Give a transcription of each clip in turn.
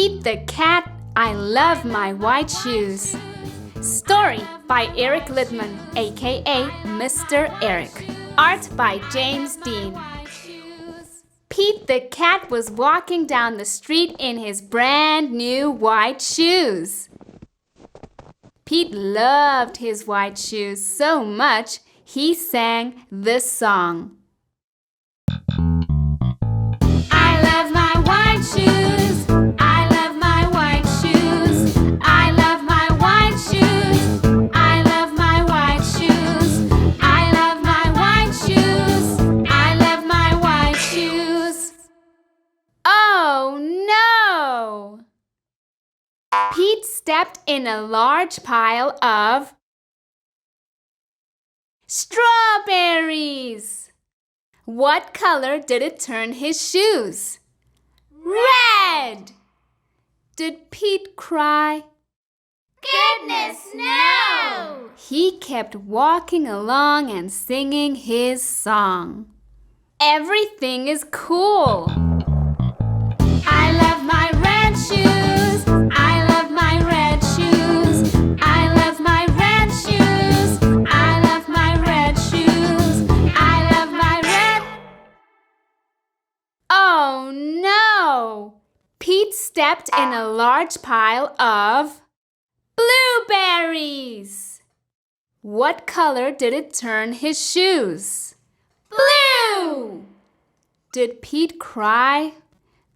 Pete the Cat, I Love My White Shoes. Story by Eric Littman, aka Mr. Eric. Art by James Dean. Pete the Cat was walking down the street in his brand new white shoes. Pete loved his white shoes so much, he sang this song. I love my white shoes. I love my white shoes. I love my white shoes. I love my white shoes. I love my white shoes. I love my white shoes. Oh no! Pete stepped in a large pile of strawberries. What color did it turn his shoes? Red! Did Pete cry? Goodness, no! He kept walking along and singing his song. Everything is cool. I love my red shoes. I love my red shoes. I love my red shoes. I love my red shoes. I love my red. Oh no! Pete stepped in a large pile of blueberries. What color did it turn his shoes? Blue! Did Pete cry?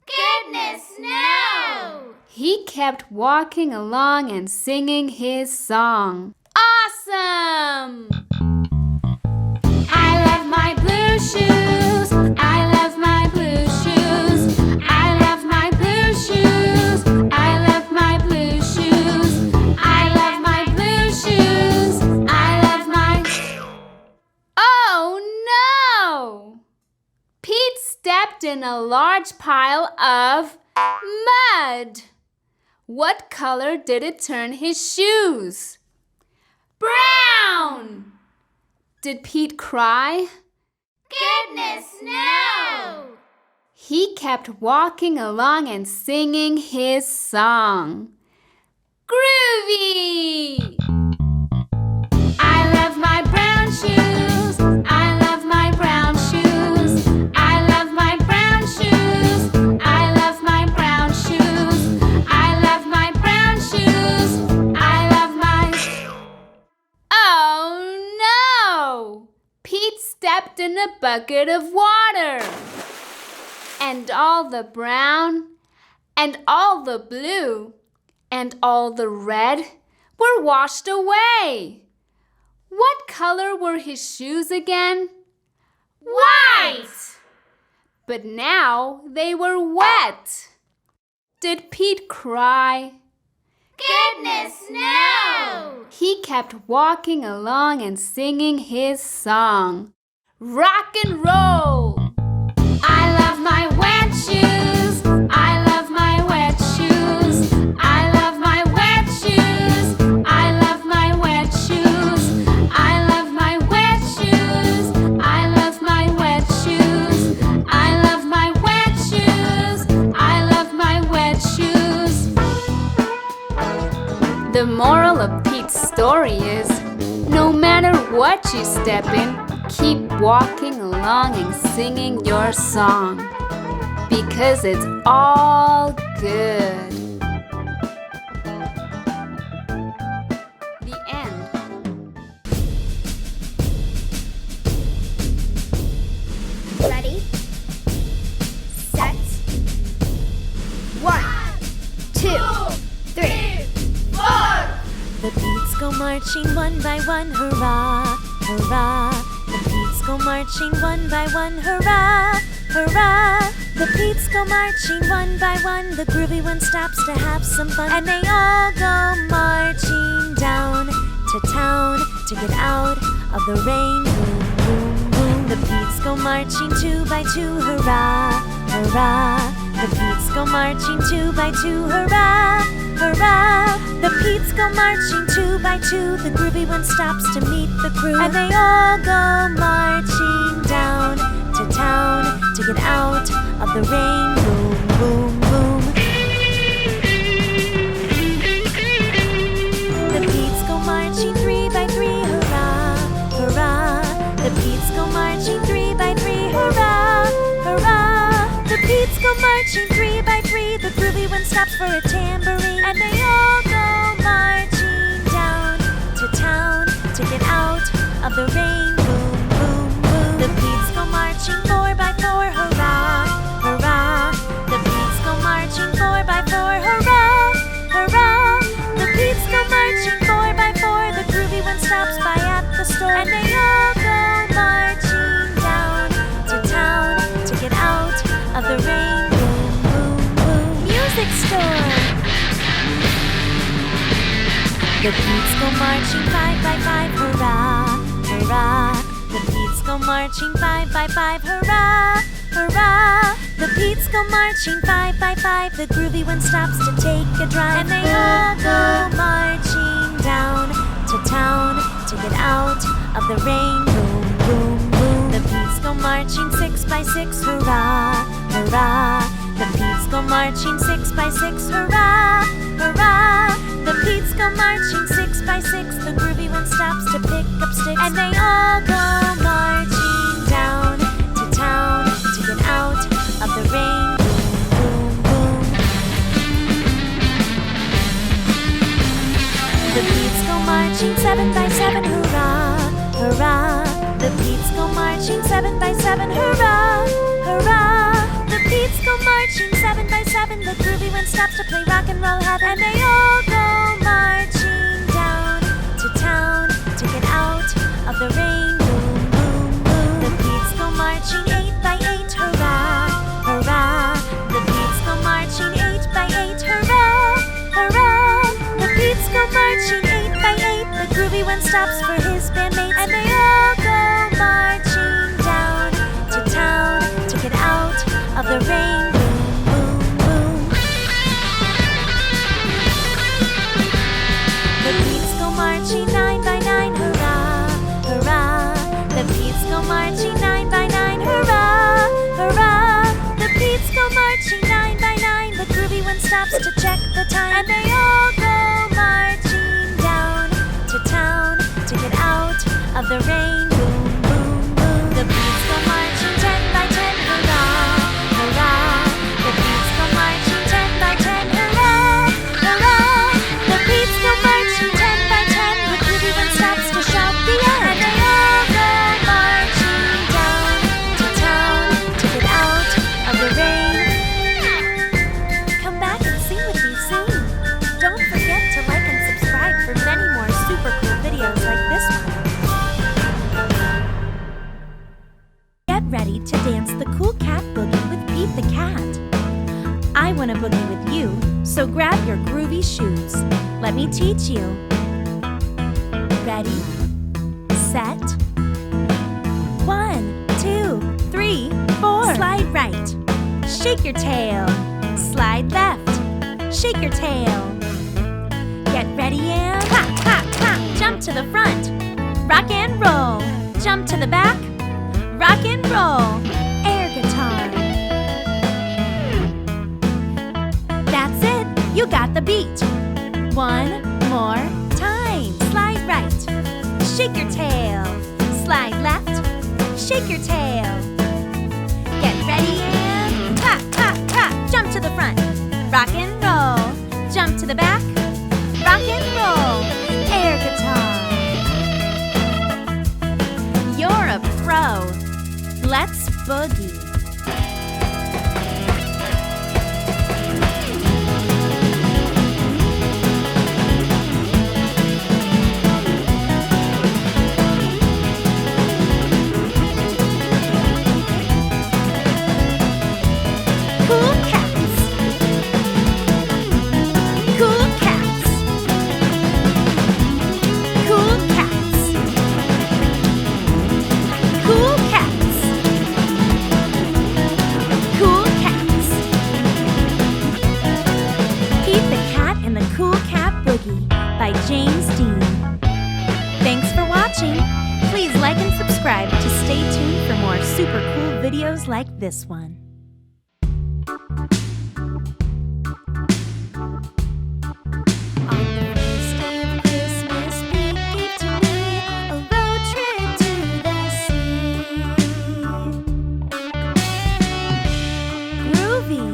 Goodness, no! He kept walking along and singing his song. Awesome! I love my blue shoes. I love my blue shoes. I love my blue shoes. I love my blue shoes. I love my blue shoes. I love my... Oh no! Pete stepped in a large pile of mud. What color did it turn his shoes? Brown! Did Pete cry? Goodness, no! He kept walking along and singing his song. Groovy! I love my brown shoes. I love my brown shoes. I love my brown shoes. I love my brown shoes. I love my brown shoes. I love my... Oh no! Pete stepped in a bucket of water. And all the brown, and all the blue, and all the red were washed away. What color were his shoes again? White! But now they were wet. Did Pete cry? Goodness, no! He kept walking along and singing his song. Rock and roll! I love my wet shoes. I love my wet shoes. I love my wet shoes. I love my wet shoes. I love my wet shoes. I love my wet shoes. I love my wet shoes. I love my wet shoes. The moral of Pete's story is, no matter what you step in, keep walking along and singing your song, because it's all good. The end. Ready? Set. 1, 2, 3, 4. The beats go marching one by one, hurrah, hurrah. The beats go marching one by one, hurrah, hurrah. The beats go marching one by one. The groovy one stops to have some fun, and they all go marching down to town to get out of the rain. Boom, boom, boom. The beats go marching 2 by 2, hurrah, hurrah. The beats go marching 2 by 2, hurrah, hurrah. The beats go marching 2 by 2. The groovy one stops to meet the crew, and they all go marching down to town to get out of the rain. Boom, boom, boom. stops for a tambourine, and they all go marching down to town to get out of the rain. Boom, boom, boom. The Petes go marching 4 by 4, hurrah, hurrah. The Petes go marching 4 by 4, hurrah, hurrah. The Petes go marching 4 by 4. The groovy one stops by at the store, and they all go marching down to town to get out of the rain. Boom, boom, boom. Music store. The Petes go marching 5 by 5, hurrah, hurrah. The Petes go marching 5 by 5, hurrah, hurrah. The Petes go marching 5 by 5. The groovy one stops to take a drive, and they all go marching down to town to get out of the rain. Boom, boom, boom. The Petes go marching 6 by 6, hurrah, hurrah. The Petes go marching 6 by 6, hurrah, hurrah. The Petes go marching 6 by 6. The groovy one stops to pick up sticks, and they all go marching down to town to get out of the rain. Boom, boom, boom. The Petes go marching 7 by 7, hurrah, hurrah. The Petes go marching 7 by 7, hurrah, hurrah. The Petes go marching 7 by 7. The groovy one stops to play rock and roll heaven, and they all go marching down to town to get out of the rain. Boom, boom, boom. The Petes go marching 8 by 8, hurrah, hurrah. The Petes go marching 8 by 8, hurrah, hurrah. The Petes go marching 8 by 8. The groovy one stops for his bandmates, and they all go marching down to town to get out of the rain. Boom, boom, boom. The Petes go marching 9 by 9, hurrah, hurrah. The Petes go marching 9 by 9, hurrah, hurrah. The Petes go marching 9 by 9. The groovy one stops to check the time, and they all go marching down to town to get out of the rain. Boom, boom, boom. The Petes go marching 10 by 10, hurrah, hurrah. The Petes go marching 10 by 10, hurrah, hurrah. The Petes go marching 10 by 10. The groovy one stops to shout the end, and they all go marching down to town to get out of the rain. Come back and sing with me soon. Don't forget to like and subscribe for many more super cool videos like this one. Get ready to dance the cool cat boogie with Pete the Cat. I want to boogie with you, so grab your groovy shoes. Let me teach you. Ready, set, 1, 2, 3, 4. Slide right, shake your tail. Slide left, shake your tail. Get ready and ha, ha, ha. Jump to the front, rock and roll. Jump to the back, rock and roll. Air guitar. That's it, you got the beat. One more time. Slide right, shake your tail. Slide left, shake your tail. Get ready and ha, ha, ha. Jump to the front, rock and roll. Jump to the back, rock and roll. Air guitar. You're a pro. Let's boogie. Cool cats. Cool cats. Cool cats. Cool cats. Cool cats. Pete the Cat and the Cool Cat Boogie by James Dean. Thanks for watching. Please like and subscribe to stay tuned for more super cool videos like this one. On the first day of Christmas, Pete gave to me a road trip to the sea. Groovy.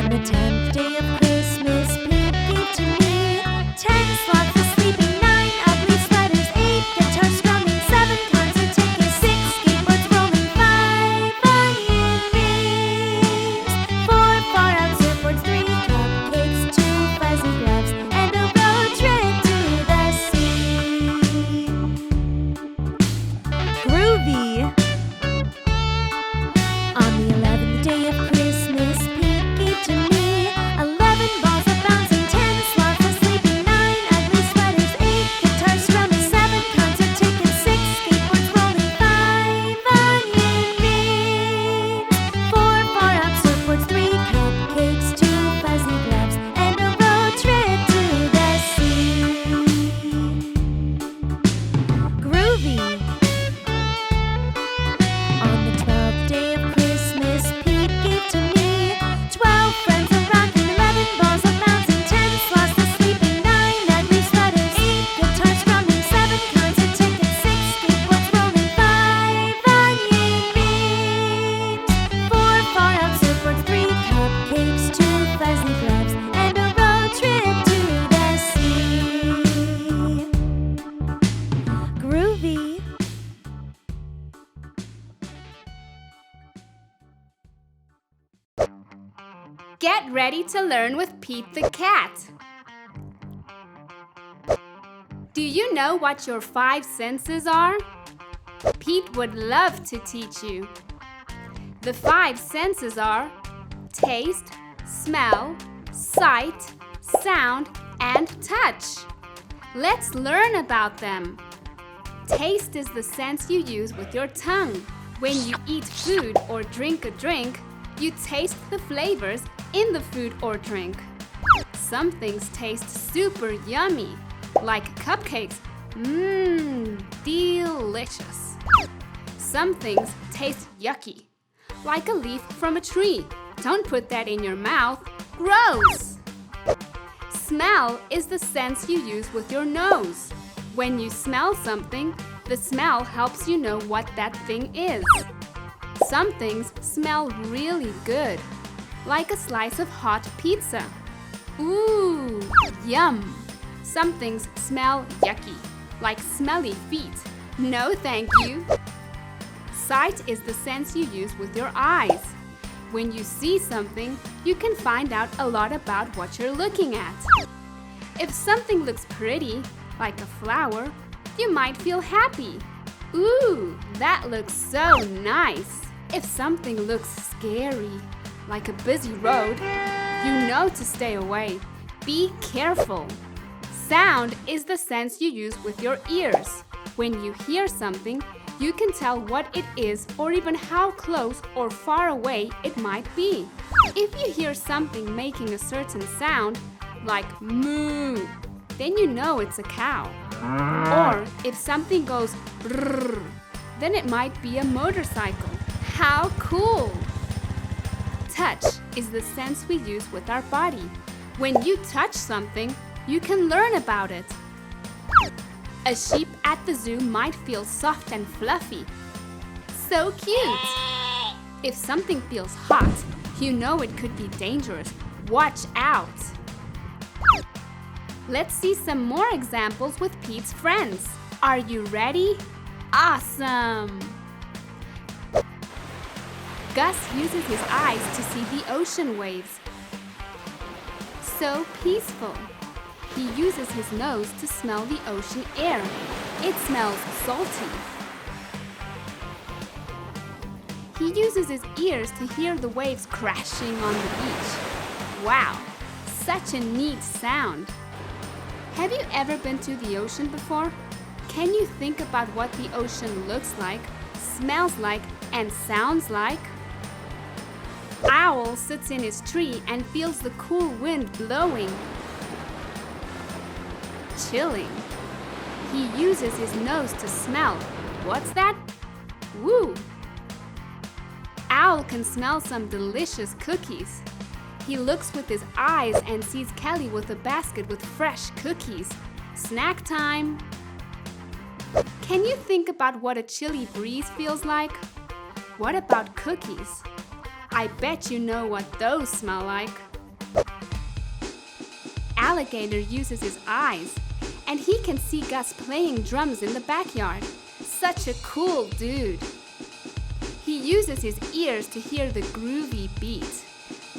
On the 10th day of Christmas, Pete gave to me 10 slots for sleeping, 9 ugly sweaters, 8 guitars strumming, 7 concert tickets, 6 skateboards rolling, 5 onion rings, 4 far-out surfboards, 3 cupcakes, 2 fuzzy gloves, and a road trip to the sea. Groovy! On the 11th day of Christmas, Pete gave to me 11 balls of bouncing, 10 slots of sleeping, 9 ugly sweaters, 8 guitars strumming, 7 concert tickets, 6 skateboards rolling, 5 onion rings, 4 far-out surfboards, 3 cupcakes, 2 fuzzy gloves, and a road trip to the sea. Groovy! On the 12th day of Christmas, Pete gave to me 12 friends of rocking, 11 balls of bouncing, 10 slots of sleeping, 9 ugly sweaters, 8 guitars strumming, 7 concert tickets, 6 skateboards rolling, 5 onion rings, 4 far-out surfboards, 3 cupcakes, 2 fuzzy gloves, and a road trip to the sea. Groovy! Get ready to learn with Pete the Cat. Do you know what your 5 senses are? Pete would love to teach you. The 5 senses are taste, smell, sight, sound, and touch. Let's learn about them. Taste is the sense you use with your tongue. When you eat food or drink a drink, you taste the flavors in the food or drink. Some things taste super yummy, like cupcakes. Delicious. Some things taste yucky, like a leaf from a tree. Don't put that in your mouth. Gross! Smell is the sense you use with your nose. When you smell something, the smell helps you know what that thing is. Some things smell really good, like a slice of hot pizza. Ooh, yum! Some things smell yucky, like smelly feet. No, thank you. Sight is the sense you use with your eyes. When you see something, you can find out a lot about what you're looking at. If something looks pretty, like a flower, you might feel happy. Ooh, that looks so nice. If something looks scary, like a busy road, you know to stay away. Be careful. Sound is the sense you use with your ears. When you hear something, you can tell what it is or even how close or far away it might be. If you hear something making a certain sound, like moo, then you know it's a cow. Or if something goes brrr, then it might be a motorcycle. How cool! Touch is the sense we use with our body. When you touch something, you can learn about it. A sheep at the zoo might feel soft and fluffy. So cute! If something feels hot, you know it could be dangerous. Watch out! Let's see some more examples with Pete's friends. Are you ready? Awesome! Gus uses his eyes to see the ocean waves. So peaceful. He uses his nose to smell the ocean air. It smells salty. He uses his ears to hear the waves crashing on the beach. Wow, such a neat sound. Have you ever been to the ocean before? Can you think about what the ocean looks like, smells like, and sounds like? Owl sits in his tree and feels the cool wind blowing. Chilling. He uses his nose to smell. What's that? Woo! Owl can smell some delicious cookies. He looks with his eyes and sees Kelly with a basket with fresh cookies. Snack time! Can you think about what a chilly breeze feels like? What about cookies? I bet you know what those smell like. alligator uses his eyes, and he can see Gus playing drums in the backyard. Such a cool dude. He uses his ears to hear the groovy beat.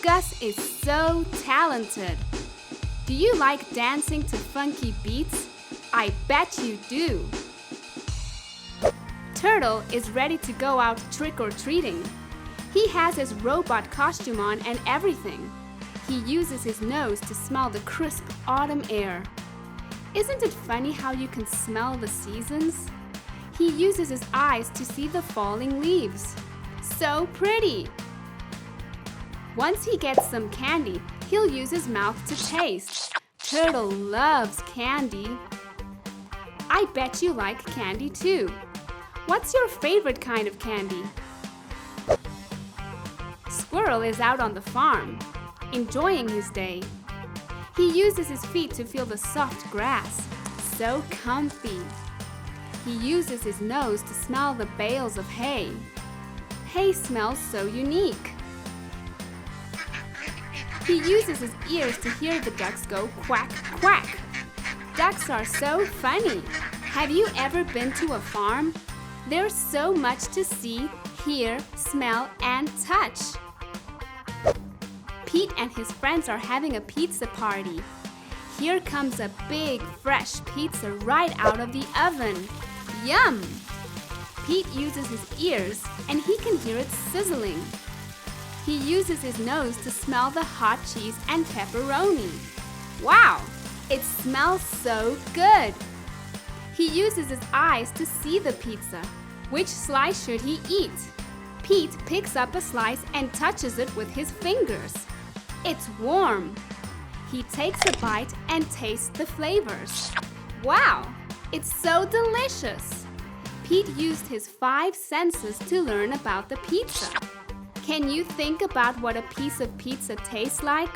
Gus is so talented. Do you like dancing to funky beats? I bet you do. Turtle is ready to go out trick-or-treating. He has his robot costume on and everything. He uses his nose to smell the crisp autumn air. Isn't it funny how you can smell the seasons? He uses his eyes to see the falling leaves. So pretty! Once he gets some candy, he'll use his mouth to taste. Turtle loves candy. I bet you like candy too. What's your favorite kind of candy? Squirrel is out on the farm, enjoying his day. He uses his feet to feel the soft grass. So comfy. He uses his nose to smell the bales of hay. Hay smells so unique. He uses his ears to hear the ducks go quack, quack. Ducks are so funny. Have you ever been to a farm? There's so much to see, hear, smell, and touch. Pete and his friends are having a pizza party. Here comes a big, fresh pizza right out of the oven. Yum! Pete uses his ears and he can hear it sizzling. He uses his nose to smell the hot cheese and pepperoni. Wow! It smells so good! He uses his eyes to see the pizza. Which slice should he eat? Pete picks up a slice and touches it with his fingers. It's warm. He takes a bite and tastes the flavors. Wow! It's so delicious! Pete used his 5 senses to learn about the pizza. Can you think about what a piece of pizza tastes like?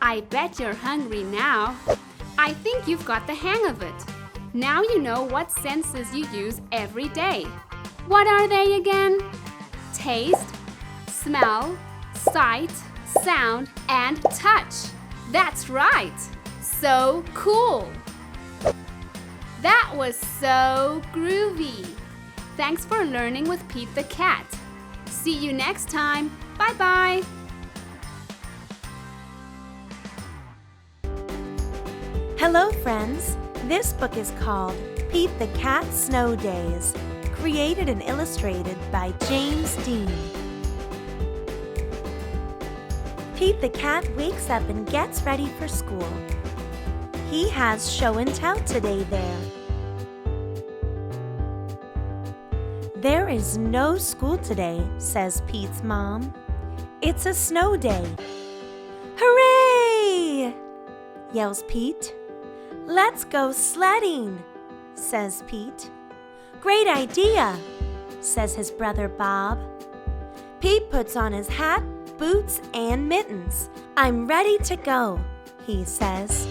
I bet you're hungry now. I think you've got the hang of it. Now you know what senses you use every day. What are they again? Taste, smell, sight, sound, and touch. That's right! So cool! That was so groovy! Thanks for learning with Pete the Cat. See you next time. Bye-bye! Hello, friends! This book is called Pete the Cat Snow Days, created and illustrated by James Dean. Pete the Cat wakes up and gets ready for school. He has show and tell today there. There is no school today, says Pete's mom. It's a snow day. Hooray! Yells Pete. Let's go sledding, says Pete. Great idea, says his brother Bob. Pete puts on his hat, boots, and mittens. I'm ready to go, he says.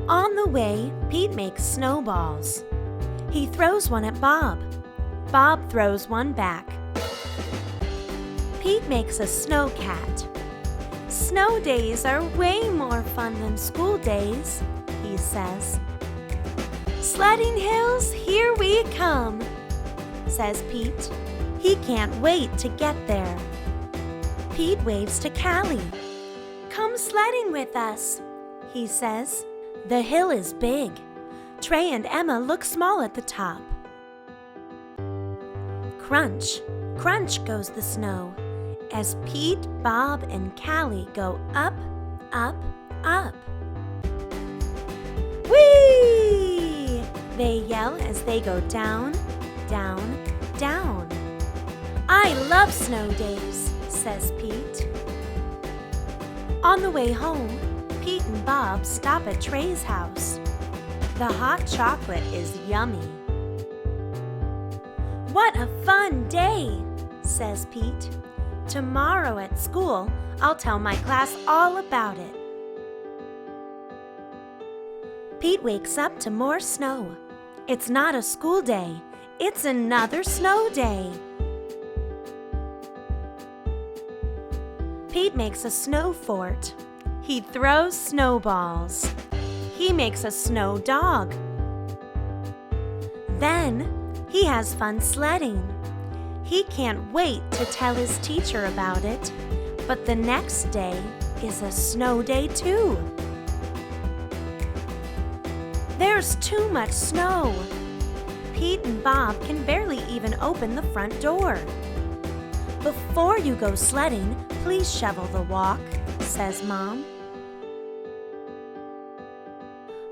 On the way, Pete makes snowballs. He throws one at Bob. Bob throws one back. Pete makes a snow cat. Snow days are way more fun than school days, he says. Sledding hills, here we come, says Pete. He can't wait to get there. Pete waves to Callie. Come sledding with us, he says. The hill is big. Trey and Emma look small at the top. Crunch, crunch goes the snow as Pete, Bob, and Callie go up, up, up. Whee! They yell as they go down, down, down. I love snow days, says Pete. On the way home, Pete and Bob stop at Trey's house. The hot chocolate is yummy. What a fun day, says Pete. Tomorrow at school, I'll tell my class all about it. Pete wakes up to more snow. It's not a school day, it's another snow day. Pete makes a snow fort. He throws snowballs. He makes a snow dog. Then he has fun sledding. He can't wait to tell his teacher about it, but the next day is a snow day too. There's too much snow. Pete and Bob can barely even open the front door. Before you go sledding, please shovel the walk, says Mom.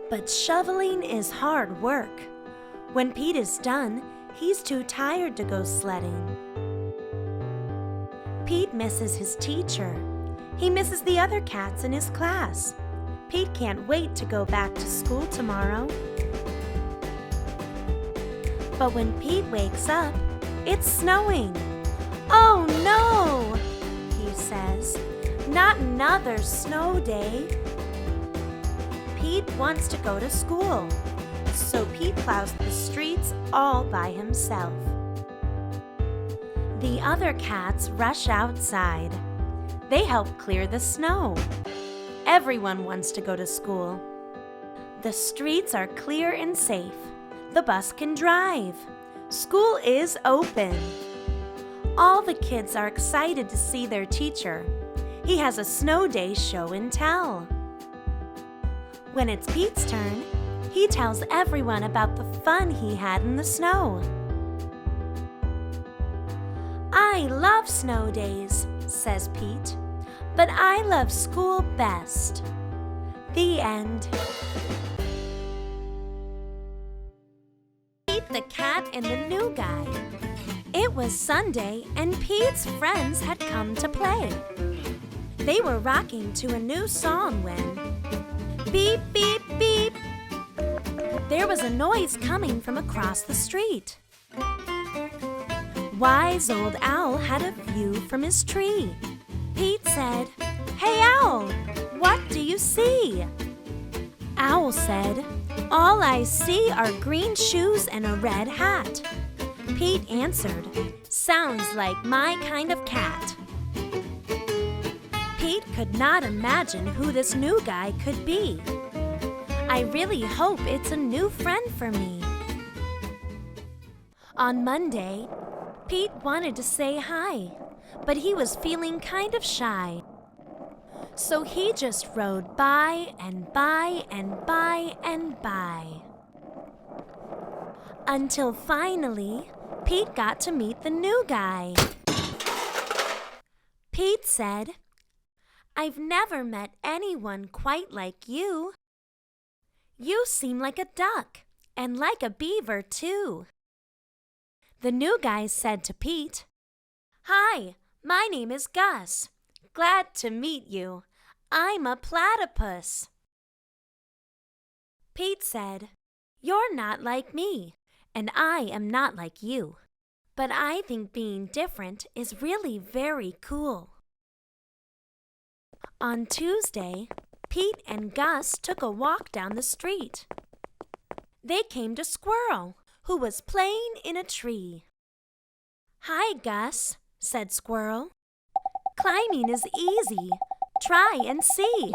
But shoveling is hard work. When Pete is done, he's too tired to go sledding. Pete misses his teacher. He misses the other cats in his class. Pete can't wait to go back to school tomorrow. But when Pete wakes up, it's snowing. Oh no, he says. Not another snow day. Pete wants to go to school, so Pete plows the streets all by himself. The other cats rush outside. They help clear the snow. Everyone wants to go to school. The streets are clear and safe. The bus can drive. School is open. All the kids are excited to see their teacher. He has a snow day show and tell. When it's Pete's turn, he tells everyone about the fun he had in the snow. I love snow days, says Pete, but I love school best. The end. Pete the Cat and the New Guy. It was Sunday and Pete's friends had come to play. They were rocking to a new song when beep, beep, beep. There was a noise coming from across the street. Wise Old Owl had a view from his tree. Pete said, "Hey, Owl, what do you see?" Owl said, "All I see are green shoes and a red hat." Pete answered, "Sounds like my kind of cat." Pete could not imagine who this new guy could be. I really hope it's a new friend for me. On Monday, Pete wanted to say hi, but he was feeling kind of shy. So he just rode by and by and by and by. Until finally, Pete got to meet the new guy. Pete said, "I've never met anyone quite like you. You seem like a duck and like a beaver, too." The new guy said to Pete, "Hi, my name is Gus. Glad to meet you. I'm a platypus." Pete said, "You're not like me, and I am not like you. But I think being different is really very cool." On Tuesday, Pete and Gus took a walk down the street. They came to Squirrel, who was playing in a tree. "Hi, Gus," said Squirrel. "Climbing is easy. Try and see."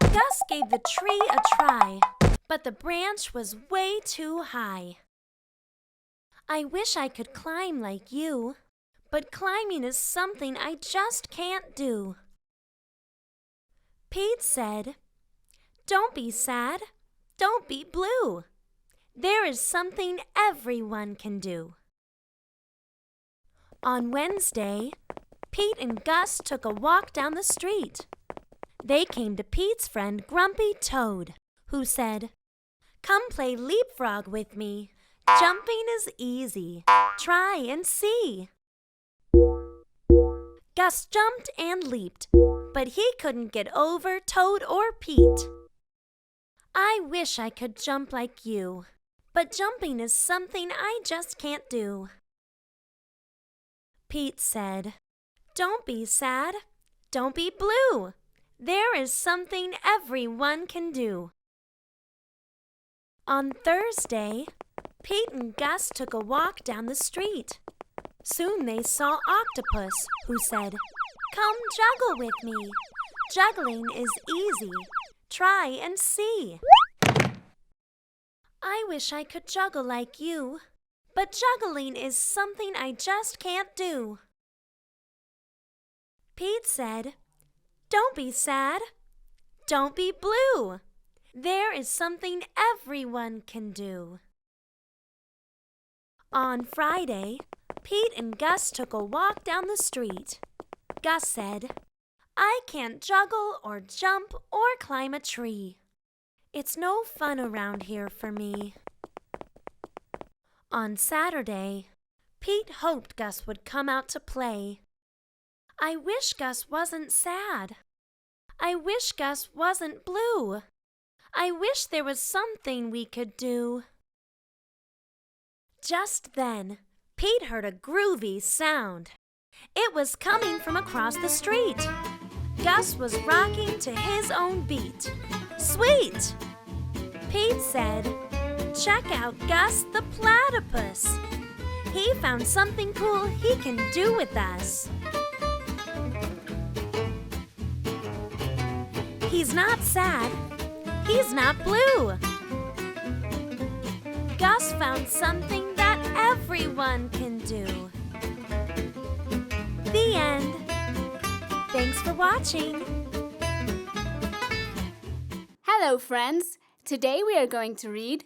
Gus gave the tree a try, but the branch was way too high. "I wish I could climb like you, but climbing is something I just can't do." Pete said, "Don't be sad. Don't be blue. There is something everyone can do." On Wednesday, Pete and Gus took a walk down the street. They came to Pete's friend Grumpy Toad, who said, "Come play leapfrog with me. Jumping is easy. Try and see." Gus jumped and leaped, but he couldn't get over Toad or Pete. "I wish I could jump like you, but jumping is something I just can't do." Pete said, "Don't be sad. Don't be blue. There is something everyone can do." On Thursday, Pete and Gus took a walk down the street. Soon they saw Octopus, who said, "Come juggle with me. Juggling is easy. Try and see. I wish I could juggle like you, but juggling is something I just can't do. Pete said, "Don't be sad. Don't be blue. There is something everyone can do." On Friday, Pete and Gus took a walk down the street. Gus said, "I can't juggle or jump or climb a tree. It's no fun around here for me." On Saturday, Pete hoped Gus would come out to play. "I wish Gus wasn't sad. I wish Gus wasn't blue. I wish there was something we could do." Just then, Pete heard a groovy sound. It was coming from across the street. Gus was rocking to his own beat. Sweet! Pete said, "Check out Gus the platypus. He found something cool he can do with us." He's not sad. He's not blue. Gus found something that everyone can do. The end. Thanks for watching. Hello, friends. Today we are going to read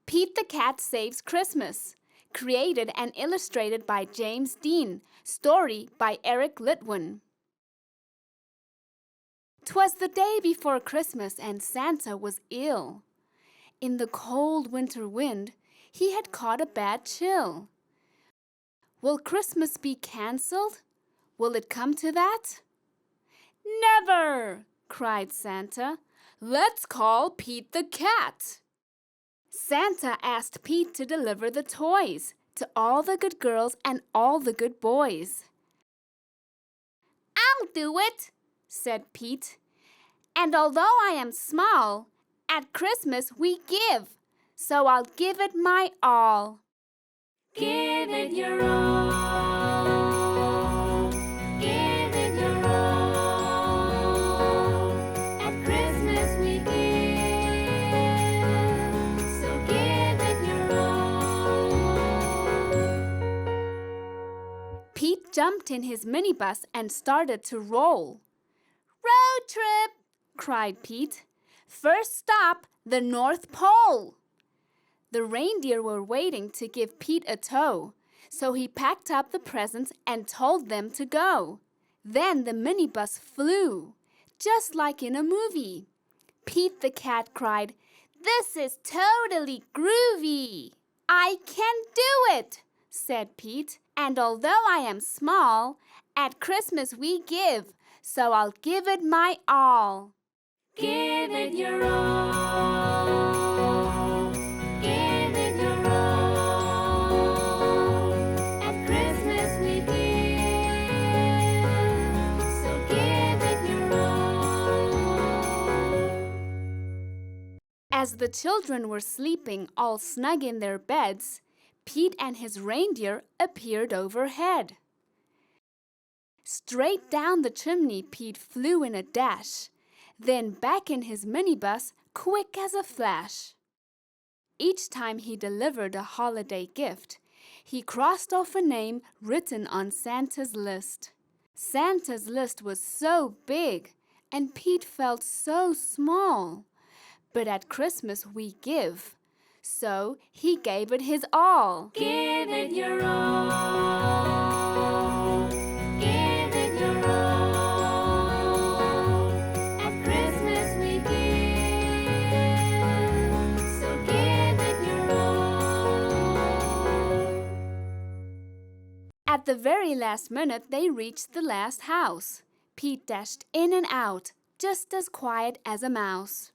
Pete the Cat Saves Christmas, created and illustrated by James Dean, story by Eric Litwin. 'Twas the day before Christmas and Santa was ill. In the cold winter wind, he had caught a bad chill. Will Christmas be cancelled? Will it come to that? "Never!" cried Santa. "Let's call Pete the Cat." Santa asked Pete to deliver the toys to all the good girls and all the good boys. "I'll do it," said Pete. "And although I am small, at Christmas we give, so I'll give it my all." Give it your all. Give it your all. At Christmas we give, so give it your all. Pete jumped in his minibus and started to roll. "Road trip!" cried Pete. "First stop, the North Pole." The reindeer were waiting to give Pete a tow, so he packed up the presents and told them to go. Then the minibus flew, just like in a movie. Pete the Cat cried, "This is totally groovy." "I can do it," said Pete. "And although I am small, at Christmas we give, so I'll give it my all." Give it your all. Give it your all. At Christmas we give, so give it your all. As the children were sleeping all snug in their beds, Pete and his reindeer appeared overhead. Straight down the chimney Pete flew in a dash, then back in his minibus, quick as a flash. Each time he delivered a holiday gift, he crossed off a name written on Santa's list. Santa's list was so big, and Pete felt so small. But at Christmas we give, so he gave it his all. Give it your all. Give it your all. At Christmas we give, so give it your all. At the very last minute, they reached the last house. Pete dashed in and out, just as quiet as a mouse.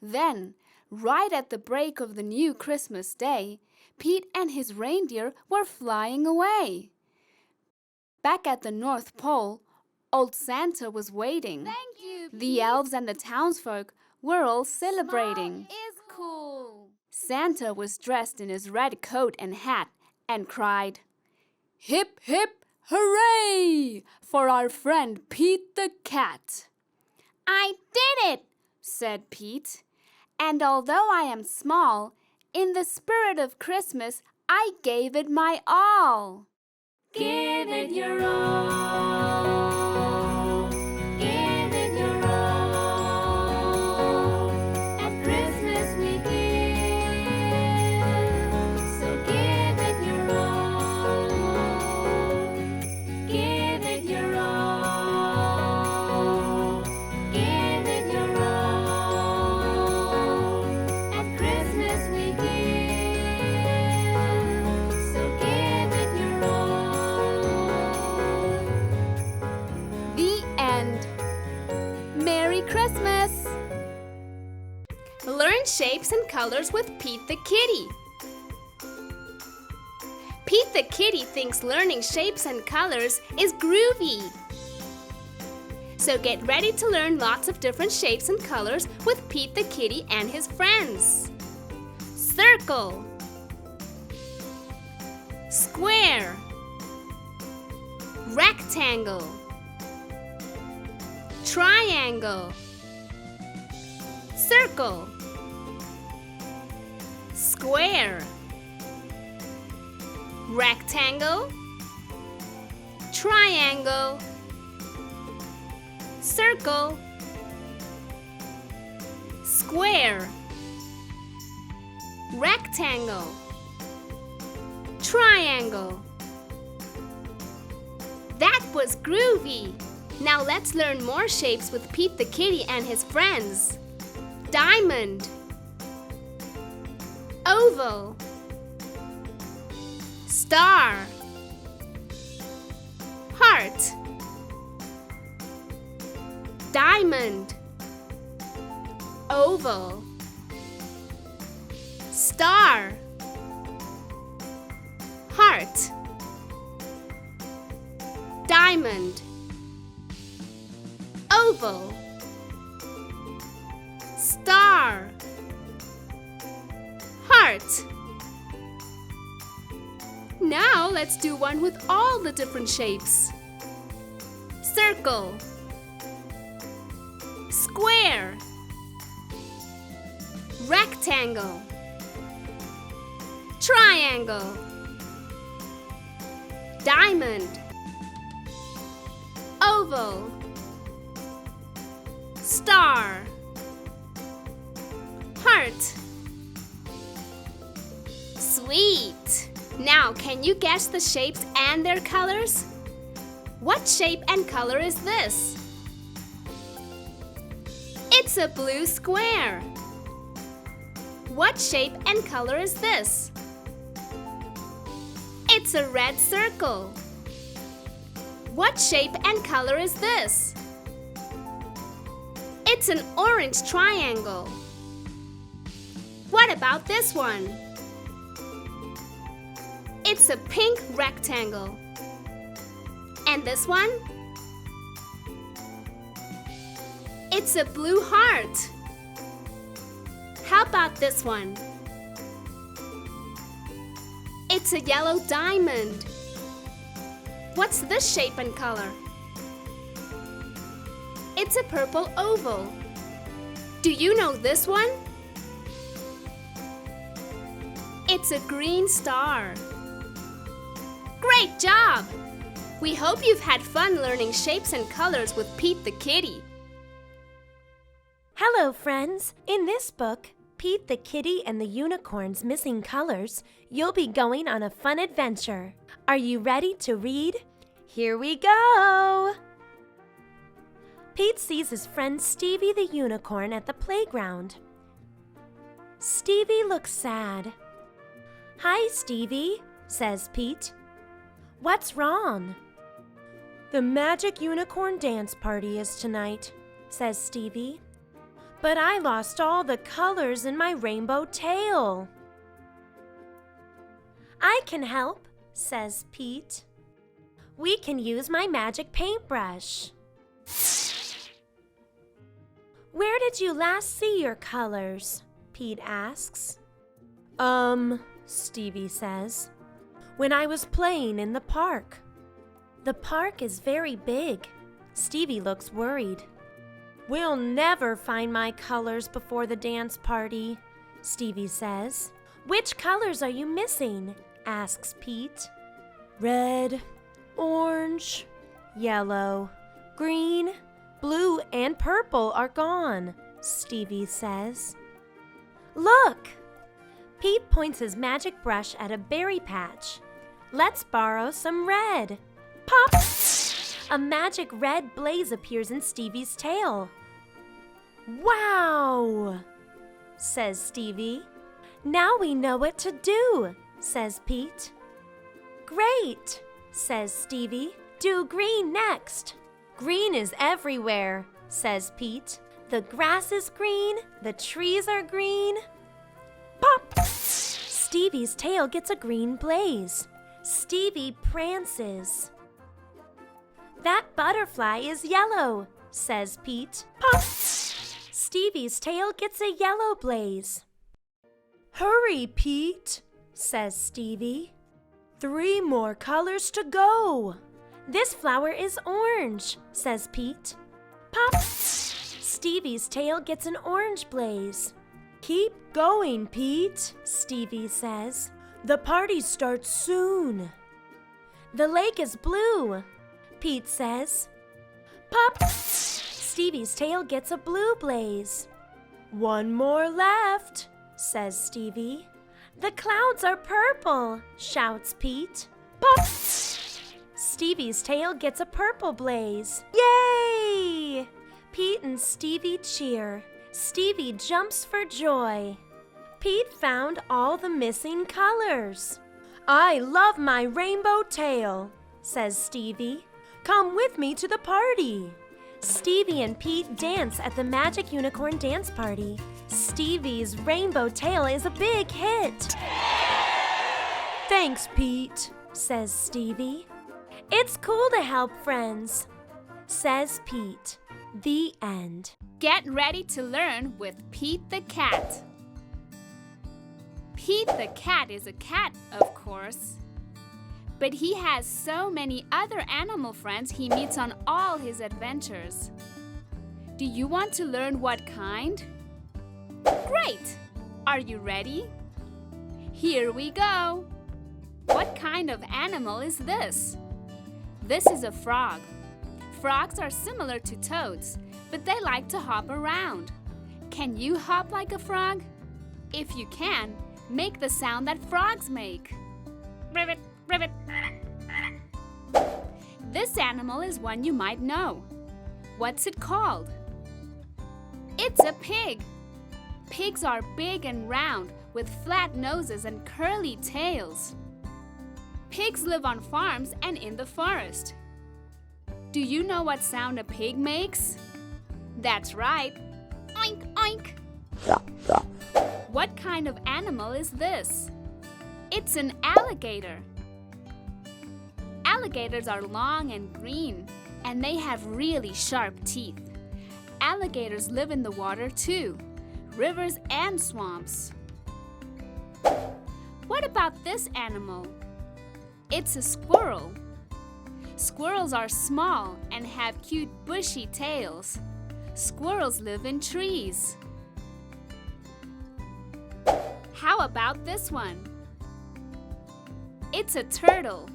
Then, right at the break of the new Christmas day, Pete and his reindeer were flying away. Back at the North Pole, old Santa was waiting. Thank you, Pete. The elves and the townsfolk were all celebrating. Small is cool. Santa was dressed in his red coat and hat and cried, "Hip, hip, Hooray! For our friend Pete the cat. I did it, said Pete. And although I am small, in the spirit of Christmas, I gave it my all. Give it your all. Give it your all. At Christmas we give. So give it your all. Give it your all. Give it your all. At Christmas we give. So give it your all. The end. Merry Christmas! Learn shapes and colors with Pete the kitty. Pete the kitty thinks learning shapes and colors is groovy. So get ready to learn lots of different shapes and colors with Pete the kitty and his friends. Circle, square, rectangle, triangle, circle, square, rectangle, triangle, circle, square, rectangle, triangle. That was groovy! Now let's learn more shapes with Pete the kitty and his friends. Diamond, oval, star, heart, diamond, oval, star, heart, diamond, oval, star, heart. Now let's do one with all the different shapes. Circle, square, rectangle, triangle, diamond, oval, star, heart. Sweet! Now, can you guess the shapes and their colors? What shape and color is this? It's a blue square. What shape and color is this? It's a red circle. What shape and color is this? It's an orange triangle. What about this one? It's a pink rectangle. And this one? It's a blue heart. How about this one? It's a yellow diamond. What's this shape and color? It's a purple oval. Do you know this one? It's a green star. Great job! We hope you've had fun learning shapes and colors with Pete the kitty. Hello, friends. In this book, Pete the Kitty and the Unicorn's Missing Colors, you'll be going on a fun adventure. Are you ready to read? Here we go! Pete sees his friend Stevie the Unicorn at the playground. Stevie looks sad. Hi, Stevie, says Pete. What's wrong? The Magic Unicorn Dance Party is tonight, says Stevie. But I lost all the colors in my rainbow tail. I can help, says Pete. We can use my magic paintbrush. Where did you last see your colors? Pete asks. Stevie says. When I was playing in the park. The park is very big. Stevie looks worried. We'll never find my colors before the dance party, Stevie says. Which colors are you missing? Asks Pete. Red, orange, yellow, green, blue, and purple are gone, Stevie says. Look! Pete points his magic brush at a berry patch. Let's borrow some red. Pop! A magic red blaze appears in Stevie's tail. Wow! Says Stevie. Now we know what to do, says Pete. Great, says Stevie. Do green next. Green is everywhere, says Pete. The grass is green, the trees are green. Pop! Stevie's tail gets a green blaze. Stevie prances. That butterfly is yellow, says Pete. Pop! Stevie's tail gets a yellow blaze. Hurry, Pete, says Stevie. 3 more colors to go. This flower is orange, says Pete. Pop! Stevie's tail gets an orange blaze. Keep going, Pete, Stevie says. The party starts soon. The lake is blue, Pete says. Pop! Stevie's tail gets a blue blaze. 1 more left, says Stevie. The clouds are purple, shouts Pete. Pop! Stevie's tail gets a purple blaze. Yay! Pete and Stevie cheer. Stevie jumps for joy. Pete found all the missing colors. I love my rainbow tail, says Stevie. Come with me to the party. Stevie and Pete dance at the Magic Unicorn Dance Party. Stevie's rainbow tail is a big hit. Thanks, Pete, says Stevie. It's cool to help friends, says Pete. The end. Get ready to learn with Pete the Cat. Pete the Cat is a cat, of course. But he has so many other animal friends he meets on all his adventures. Do you want to learn what kind? Great! Are you ready? Here we go! What kind of animal is this? This is a frog. Frogs are similar to toads, but they like to hop around. Can you hop like a frog? If you can, make the sound that frogs make. Ribbit, ribbit. This animal is one you might know. What's it called? It's a pig. Pigs are big and round with flat noses and curly tails. Pigs live on farms and in the forest. Do you know what sound a pig makes? That's right. Oink, oink. What kind of animal is this? It's an alligator. Alligators are long and green, and they have really sharp teeth. Alligators live in the water too, rivers and swamps. What about this animal? It's a squirrel. Squirrels are small and have cute bushy tails. Squirrels live in trees. How about this one? It's a turtle.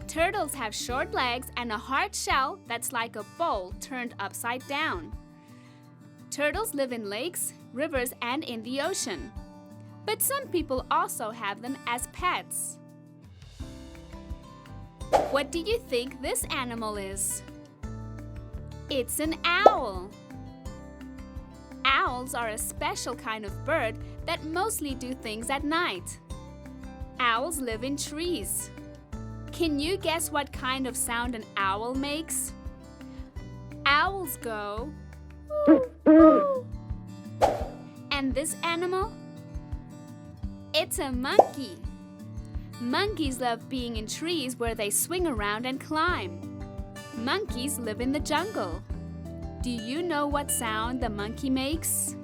Turtles have short legs and a hard shell that's like a bowl turned upside down. Turtles live in lakes, rivers, and in the ocean. But some people also have them as pets. What do you think this animal is? It's an owl. Owls are a special kind of bird that mostly do things at night. Owls live in trees. Can you guess what kind of sound an owl makes? Owls go, "Ooh." And this animal? It's a monkey. Monkeys love being in trees where they swing around and climb. Monkeys live in the jungle. Do you know what sound the monkey makes?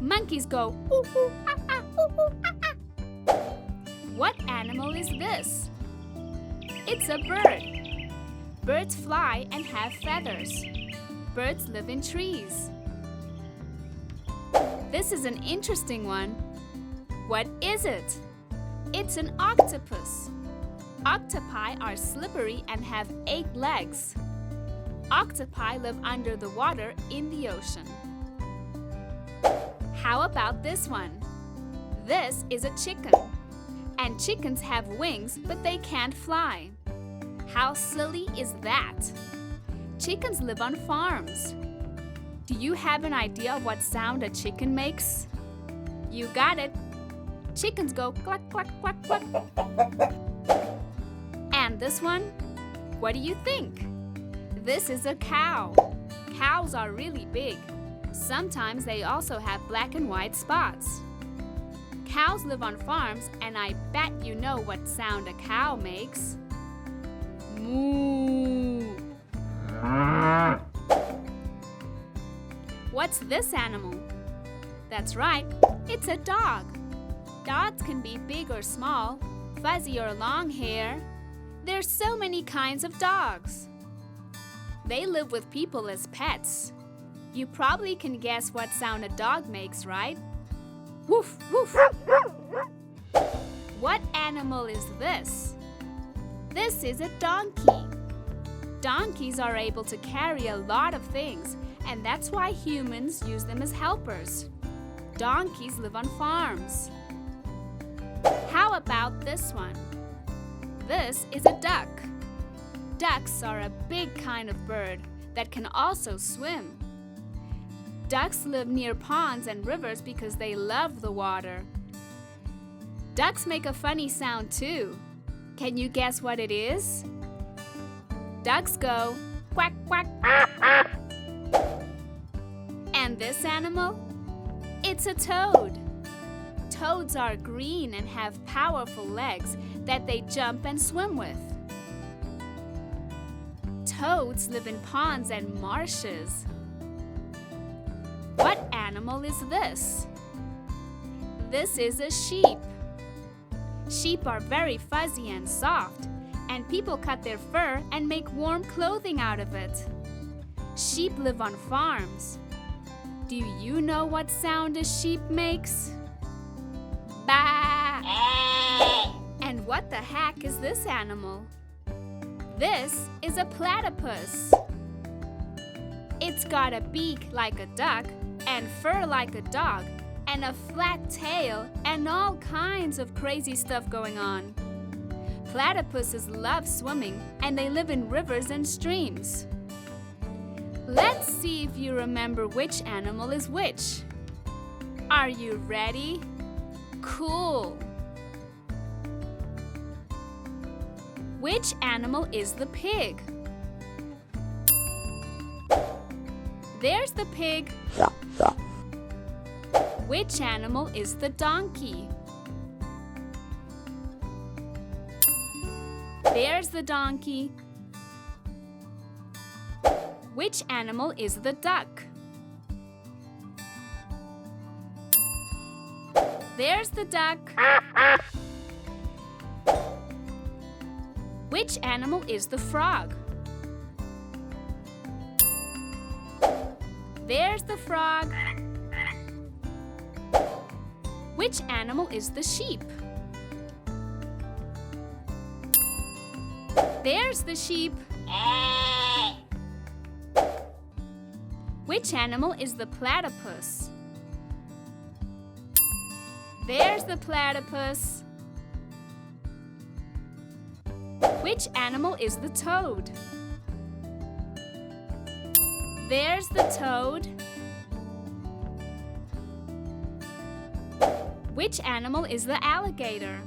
Monkeys go, "Ooh, ooh, ah, ah, ooh, ooh, ah, ah." What animal is this? It's a bird. Birds fly and have feathers. Birds live in trees. This is an interesting one. What is it? It's an octopus. Octopi are slippery and have 8 legs. Octopi live under the water in the ocean. How about this one? This is a chicken. And chickens have wings, but they can't fly. How silly is that? Chickens live on farms. Do you have an idea of what sound a chicken makes? You got it. Chickens go cluck, cluck, cluck, cluck. And this one? What do you think? This is a cow. Cows are really big. Sometimes they also have black and white spots. Cows live on farms, and I bet you know what sound a cow makes. Moo. What's this animal? That's right, it's a dog. Dogs can be big or small, fuzzy or long hair. There's so many kinds of dogs. They live with people as pets. You probably can guess what sound a dog makes, right? Woof, woof. What animal is this? This is a donkey. Donkeys are able to carry a lot of things, and that's why humans use them as helpers. Donkeys live on farms. How about this one? This is a duck. Ducks are a big kind of bird that can also swim. Ducks live near ponds and rivers because they love the water. Ducks make a funny sound too. Can you guess what it is? Ducks go quack, quack. And this animal? It's a toad. Toads are green and have powerful legs that they jump and swim with. Toads live in ponds and marshes. What animal is this? This is a sheep. Sheep are very fuzzy and soft, and people cut their fur and make warm clothing out of it. Sheep live on farms. Do you know what sound a sheep makes? Bah! And what the heck is this animal? This is a platypus. It's got a beak like a duck and fur like a dog and a flat tail and all kinds of crazy stuff going on. Platypuses love swimming and they live in rivers and streams. Let's see if you remember which animal is which. Are you ready? Cool! Which animal is the pig? There's the pig. Which animal is the donkey? There's the donkey. Which animal is the duck? There's the duck. Which animal is the frog? There's the frog. Which animal is the sheep? There's the sheep. Which animal is the platypus? There's the platypus. Which animal is the toad? There's the toad. Which animal is the alligator?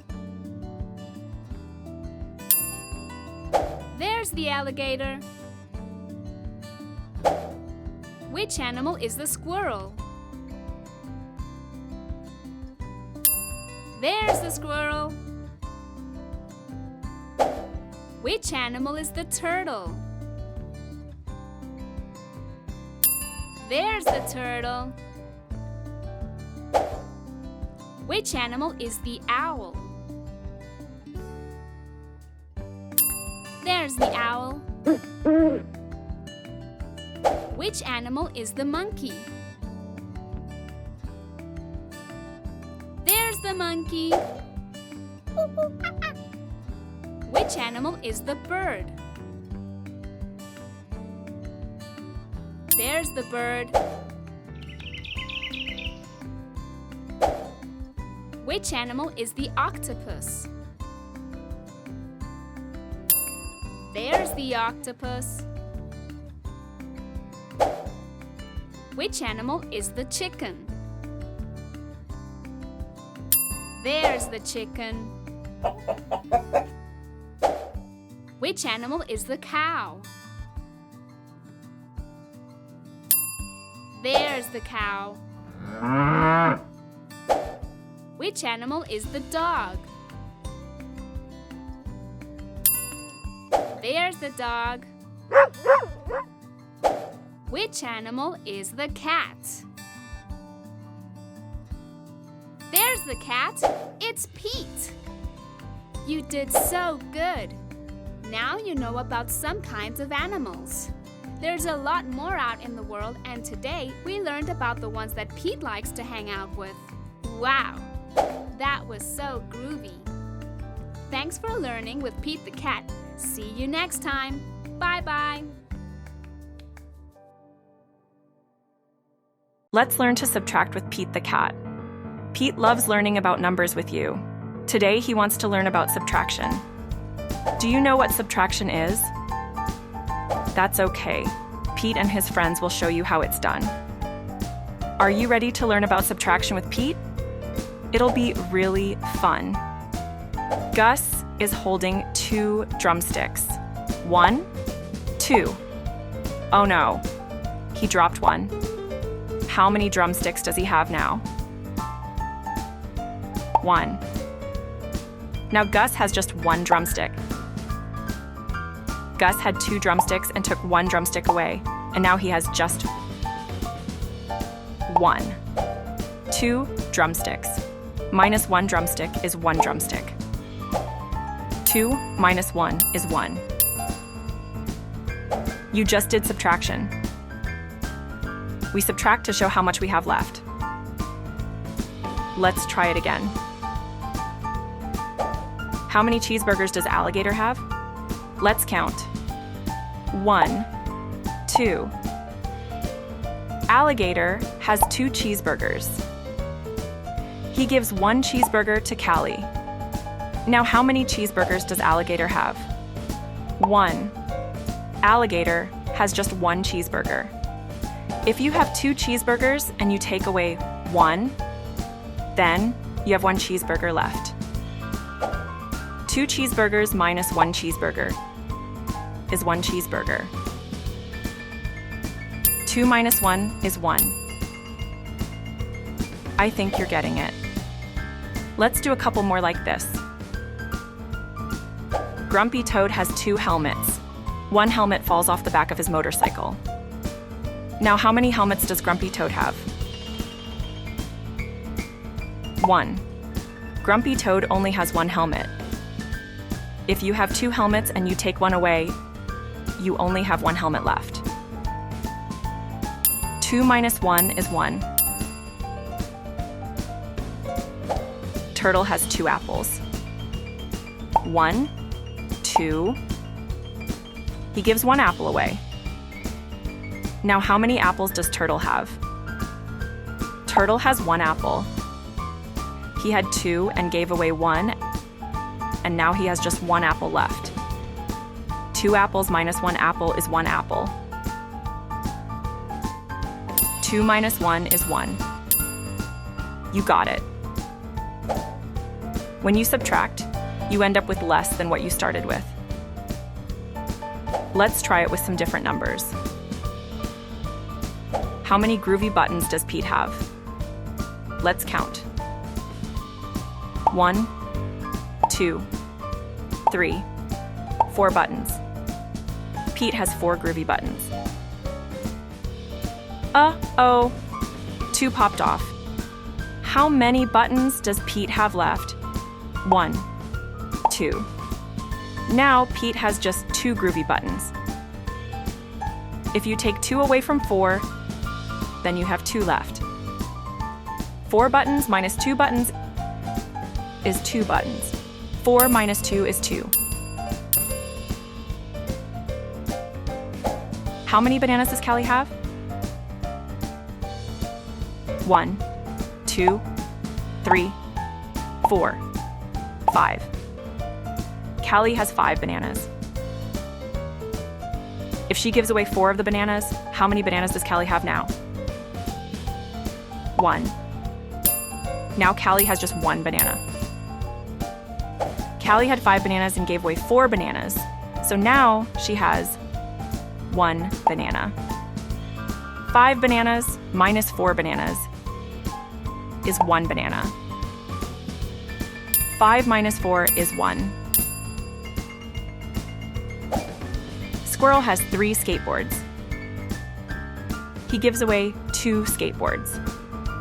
There's the alligator. Which animal is the squirrel? There's the squirrel. Which animal is the turtle? There's the turtle. Which animal is the owl? There's the owl. Which animal is the monkey? There's the monkey. Which animal is the bird? There's the bird. Which animal is the octopus? There's the octopus. Which animal is the chicken? There's the chicken. Which animal is the cow? There's the cow. Which animal is the dog? There's the dog. Which animal is the cat? There's the cat. It's Pete. You did so good. Now you know about some kinds of animals. There's a lot more out in the world, and today we learned about the ones that Pete likes to hang out with. Wow, that was so groovy. Thanks for learning with Pete the Cat. See you next time. Bye-bye. Let's learn to subtract with Pete the Cat. Pete loves learning about numbers with you. Today he wants to learn about subtraction. Do you know what subtraction is? That's okay. Pete and his friends will show you how it's done. Are you ready to learn about subtraction with Pete? It'll be really fun. Gus is holding 2 drumsticks. 1, 2. Oh no, he dropped one. How many drumsticks does he have now? 1. Now Gus has just 1 drumstick. Gus had 2 drumsticks and took 1 drumstick away, and now he has just 1. 2 drumsticks. Minus 1 drumstick is 1 drumstick. 2 minus 1 is 1. You just did subtraction. We subtract to show how much we have left. Let's try it again. How many cheeseburgers does Alligator have? Let's count. 1, 2. Alligator has 2 cheeseburgers. He gives 1 cheeseburger to Callie. Now how many cheeseburgers does Alligator have? 1. Alligator has just 1 cheeseburger. If you have 2 cheeseburgers and you take away 1, then you have 1 cheeseburger left. 2 cheeseburgers minus 1 cheeseburger is 1 cheeseburger. 2 minus 1 is 1. I think you're getting it. Let's do a couple more like this. Grumpy Toad has 2 helmets. 1 helmet falls off the back of his motorcycle. Now how many helmets does Grumpy Toad have? 1. Grumpy Toad only has 1 helmet. If you have 2 helmets and you take 1 away, you only have 1 helmet left. 2 minus 1 is 1. Turtle has 2 apples. 1, 2. He gives 1 apple away. Now how many apples does Turtle have? Turtle has 1 apple. He had 2 and gave away 1, and now he has just 1 apple left. 2 apples minus 1 apple is 1 apple. 2 minus 1 is 1. You got it. When you subtract, you end up with less than what you started with. Let's try it with some different numbers. How many groovy buttons does Pete have? Let's count. 1, 2, 3, 4 buttons. Pete has 4 groovy buttons. Uh-oh, 2 popped off. How many buttons does Pete have left? 1, 2, Now Pete has just 2 groovy buttons. If you take 2 away from 4, then you have 2 left. 4 buttons minus 2 buttons is 2 buttons. 4 minus 2 is 2. How many bananas does Callie have? 1, 2, 3, 4, 5. Callie has 5 bananas. If she gives away 4 of the bananas, how many bananas does Callie have now? 1. Now Callie has just 1 banana. Callie had 5 bananas and gave away 4 bananas, so now she has 1 banana. 5 bananas minus 4 bananas is 1 banana. 5 minus 4 is 1. Squirrel has 3 skateboards. He gives away 2 skateboards.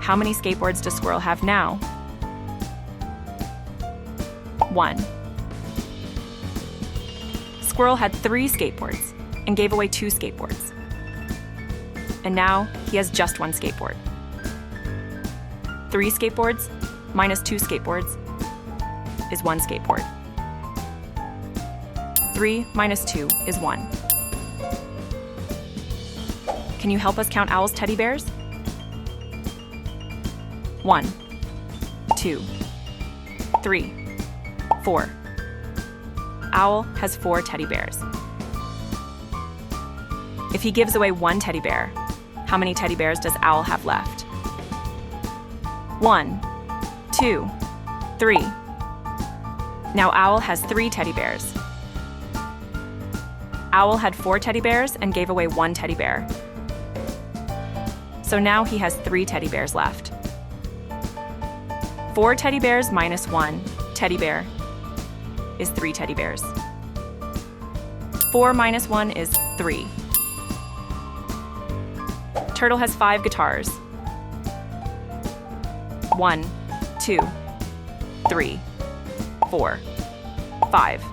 How many skateboards does Squirrel have now? 1. Squirrel had 3 skateboards and gave away 2 skateboards. And now he has just 1 skateboard. 3 skateboards minus 2 skateboards is 1 skateboard. 3 minus 2 is 1. Can you help us count Owl's teddy bears? 1, 2, 3, 4. Owl has 4 teddy bears. If he gives away 1 teddy bear, how many teddy bears does Owl have left? 1, 2, 3. Now Owl has 3 teddy bears. Owl had 4 teddy bears and gave away 1 teddy bear. So now he has 3 teddy bears left. 4 teddy bears minus 1 teddy bear is 3 teddy bears. 4 minus 1 is 3. Turtle has 5 guitars. 1, 2, 3, 4, 5.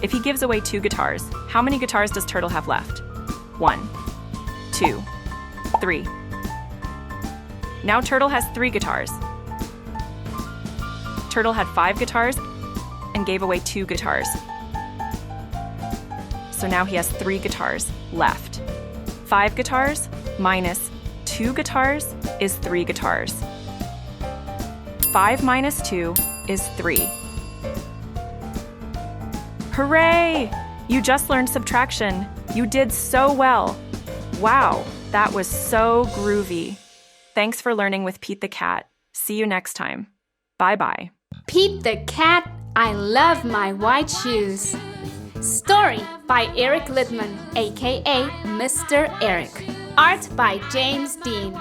If he gives away 2 guitars, how many guitars does Turtle have left? 1, 2, 3. Now Turtle has 3 guitars. Turtle had 5 guitars and gave away 2 guitars. So now he has 3 guitars left. 5 guitars minus 2 guitars is 3 guitars. 5 minus 2 is 3. Hooray! You just learned subtraction. You did so well. Wow, that was so groovy. Thanks for learning with Pete the Cat. See you next time. Bye-bye. Pete the Cat, I Love My White Shoes. Story by Eric Littman, aka Mr. Eric. Art by James Dean.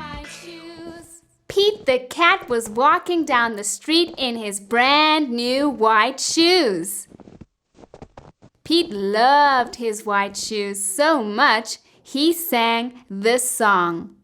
Pete the Cat was walking down the street in his brand new white shoes. Pete loved his white shoes so much, he sang this song.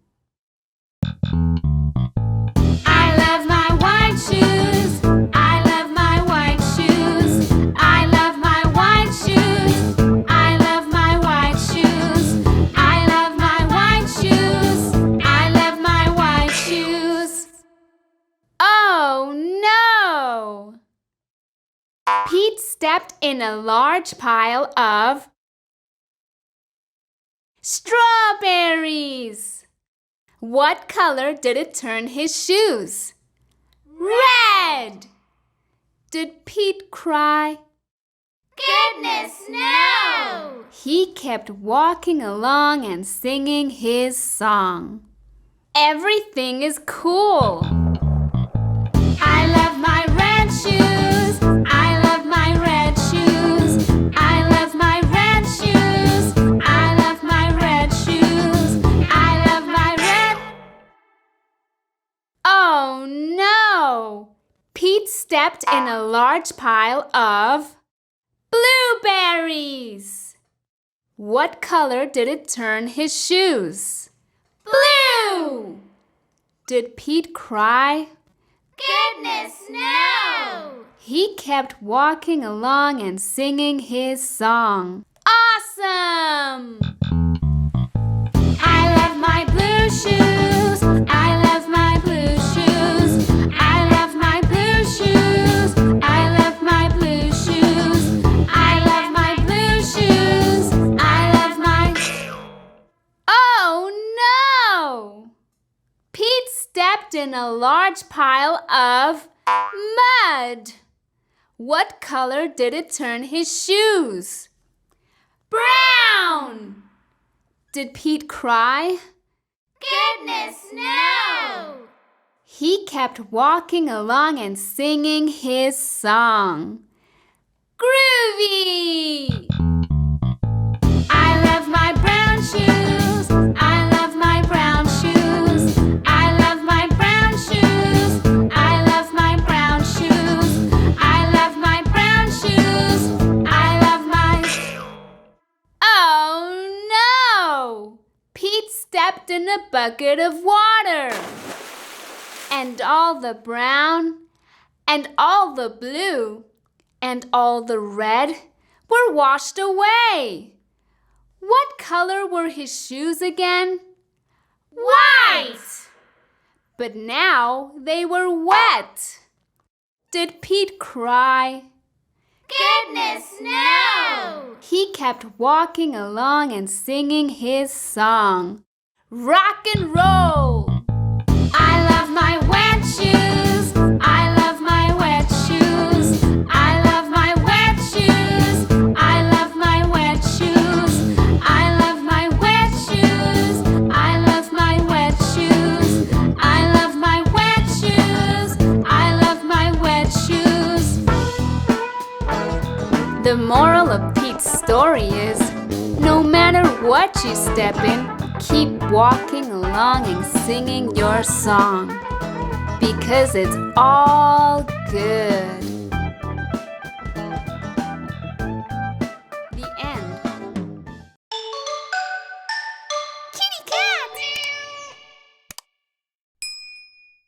I love my white shoes. I love my white shoes. I love my white shoes. I love my white shoes. I love my white shoes. I love my white shoes. Oh no! Pete stepped in a large pile of strawberries. What color did it turn his shoes? Red! Did Pete cry? Goodness, no! He kept walking along and singing his song. Everything is cool. I love my red shoes. I love my red shoes. I love my red shoes. I love my red shoes. I love my red. Oh no! Pete stepped in a large pile of blueberries. What color did it turn his shoes? Blue! Did Pete cry? Goodness, no! He kept walking along and singing his song. Awesome! I love my blue shoes. I love my blue shoes. I love my blue shoes. I love my blue shoes. I love my blue shoes. I love my... Oh no! Pete stepped in a large pile of mud. What color did it turn his shoes? Brown! Did Pete cry? Goodness, no! He kept walking along and singing his song. Groovy! I love my brown shoes. I love my brown shoes. I love my brown shoes. I love my brown shoes. I love my brown shoes. I love my... Oh no! Pete stepped in a bucket of water. And all the brown, and all the blue, and all the red were washed away. What color were his shoes again? White! But now they were wet. Did Pete cry? Goodness, no! He kept walking along and singing his song. Rock and roll! I love my wet shoes. I love my wet shoes. I love my wet shoes. I love my wet shoes. I love my wet shoes. I love my wet shoes. I love my wet shoes. I love my wet shoes. The moral of Pete's story is, no matter what you step in, keep walking along and singing your song, because it's all good.